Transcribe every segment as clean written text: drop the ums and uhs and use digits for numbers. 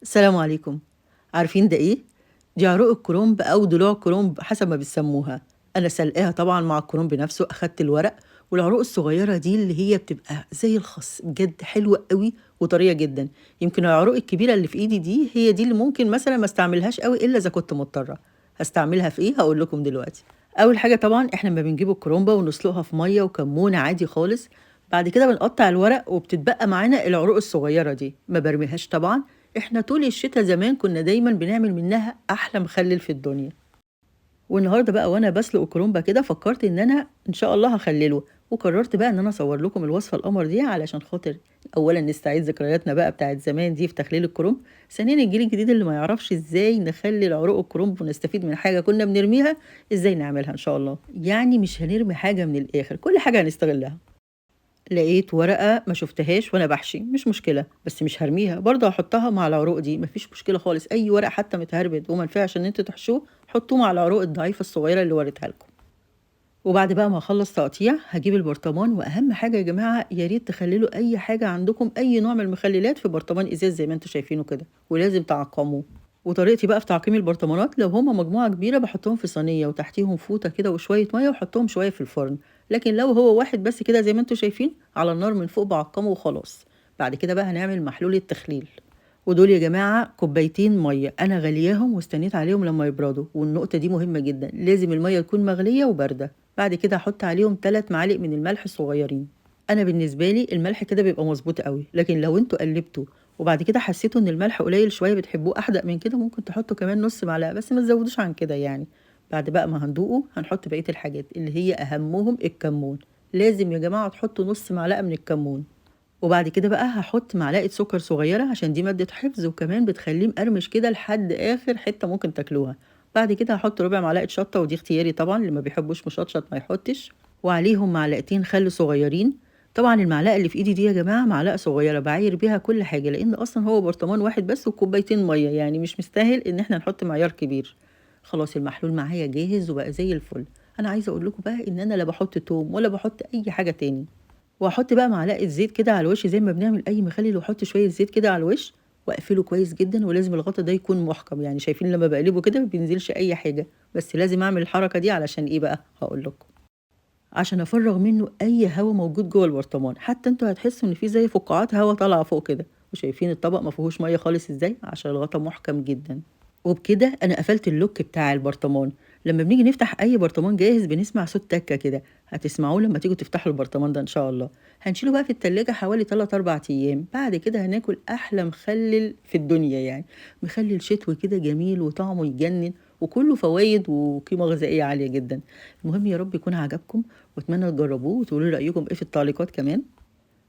السلام عليكم. عارفين ده إيه؟ دي عروق الكرنب أو ضلوع الكرنب حسب ما بتسموها. أنا سلقاها طبعًا مع الكرنب نفسه، أخدت الورق والعروق الصغيرة دي اللي هي بتبقى زي الخس، بجد حلوة أوي وطرية جدًا. يمكن العروق الكبيرة اللي في إيدي دي هي دي اللي ممكن مثلًا ما استعملهاش أوي إلا إذا كنت مضطرة. هاستعملها في إيه؟ هاقول لكم دلوقتي. أول حاجة طبعًا إحنا أمّا بنجيب الكرنبة ونسلقها في مَيّة وكمون عادي خالص، بعد كده بنقطّع الورق وبتتبقى معانا العروق الصغيرة دي، ما بارميهاش طبعًا. إحنا طول الشتا زمان كنا دايمًا بنعمل منها أحلى مخلل في الدنيا، والنهارده بقى وأنا باسلق الكرنبة كده فكرت إن أنا إن شاء الله هاخلّله، وقررت بقى إن أنا أصور لكم الوصفة القمر دي علشان خاطر أولًا نستعيد ذكرياتنا بقى بتاعة زمان دي في تخليل الكرنب، ثانيًا الجيل الجديد اللي ما يعرفش إزاي نخلّل عروق الكرنب ونستفيد من حاجة كنا بنرميها، إزاي نعملها إن شاء الله، يعني مش هنرمي حاجة من الآخر، كل حاجة هنستغلها. لقيت ورقة ما شُفتهاش وأنا باحشي، مش مشكلة، بس مش هارميها، برضه هاحطها مع العروق دي، ما فيش مشكلة خالص، أي ورق حتى متهربد وما نفعش إن أنتم تحشوه، حطوه مع العروق الضعيفة الصغيرة اللي وريتها لكم. وبعد بقى ما أخلّص تقطيع، هاجيب البرطمان وأهم حاجة يا جماعة يا ريت تخلّلوا أي حاجة عندكم، أي نوع من المخللات في برطمان إزاز زي ما أنتم شايفينه كده، ولازم تعقّموه. وطريقتي بقى في تعقيم البرطمانات لو هم مجموعة كبيرة باحطهم في صينية وتحتيهم فوطة كده وشوية مَيّة وأحطهم شوية في الفرن، لكن لو هو واحد بس كده زي ما أنتم شايفين على النار من فوق باعقّمه وخلاص. بعد كده بقى هنعمل محلول التخليل، ودول يا جماعة كوبايتين مَيّة، أنا غالياهم واستنيت عليهم لمّا يبردوا، والنقطة دي مهمة جدًا، لازم المَيّة تكون مغلية وباردة. بعد كده هاحط عليهم 3 معالق من الملح صغيرين. أنا بالنسبة لي الملح كده بيبقى مضبوط أوي، لكن لو أنتم قلّبتوا وبعد كده حسيتوا إن الملح قليل شوية بتحبوه أحدق من كده ممكن تحطوا كمان نُص معلقة، بس ما تزودوش عن كده يعني. بعد بقى ما هندوقه هنحط بقية الحاجات اللي هي أهمهم الكمون، لازم يا جماعة تحطوا نُص معلقة من الكمون. وبعد كده بقى هاحط معلقة سكر صغيرة عشان دي مادة حفظ وكمان بتخلّيه مقرمش كده لحد آخر حتة ممكن تاكلوها. بعد كده هاحط ربع معلقة شطة ودي اختياري طبعًا، اللي ما بيحبوش مشطشط ما يحطش، وعليهم معلقتين خل صغيرين. طبعًا المعلقة اللي في إيدي دي يا جماعة معلقة صغيرة باعاير بيها كل حاجة، لإن أصلًا هو برطمان واحد بس وكوبايتين مَيّة، يعني مش مستاهل إن إحنا نحط معيار كبير. خلاص المحلول معايا جاهز وبقى زي الفل. أنا عايزة أقول لكم بقى إن أنا لا باحط توم ولا باحط أي حاجة تاني. وهاحط بقى معلقة زيت كده على الوش زي ما بنعمل أي مخلل واحط شوية زيت كده على الوش، واقفله كويس جدًا ولازم الغطا ده يكون محكم، يعني شايفين لمّا باقلبه كده ما بينزلش أي حاجة، بس لازم أعمل الحركة دي علشان إيه بقى، هاقول لكم. عشان أفرّغ منه أي هوا موجود جوه البرطمان، حتى أنتم هتحسوا إن في زي فقاعات هوا طالعة فوق كده، وشايفين الطبق ما فيهوش مَيّة خالص إزاي، عشان الغطا محكم جدًا. وبكده أنا قفلت اللوك بتاع البرطمان. لمّا بنيجي نفتح أي برطمان جاهز بنسمع صوت تَكّة كده، هتسمعوه لمّا تيجوا تفتحوا البرطمان ده إن شاء الله. هنشيله بقى في التلاجة حوالي 3، 4 أيام، بعد كده هناكل أحلى مخلل في الدنيا يعني، مخلل شتوي كده جميل وطعمه يجنن وكله فوايد وقيمة غذائية عالية جدًا. المهم يا رب يكون عجبكم وأتمنى تجربوه وتقولوا لي رأيكم إيه في التعليقات كمان.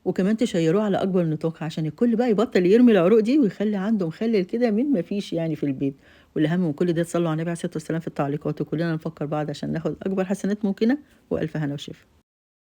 وكمان تشيّروه على أكبر نطاق عشان الكل بقى يبطّل يرمي العروق دي ويخلّي عنده مخلِّل كده من ما فيش يعني في البيت، والأهم من كل ده تصلّوا على النبي عليه الصلاة والسلام في التعليقات وكلنا نفكّر بعض عشان ناخد أكبر حسنات ممكنة، وألف هنا وشفا.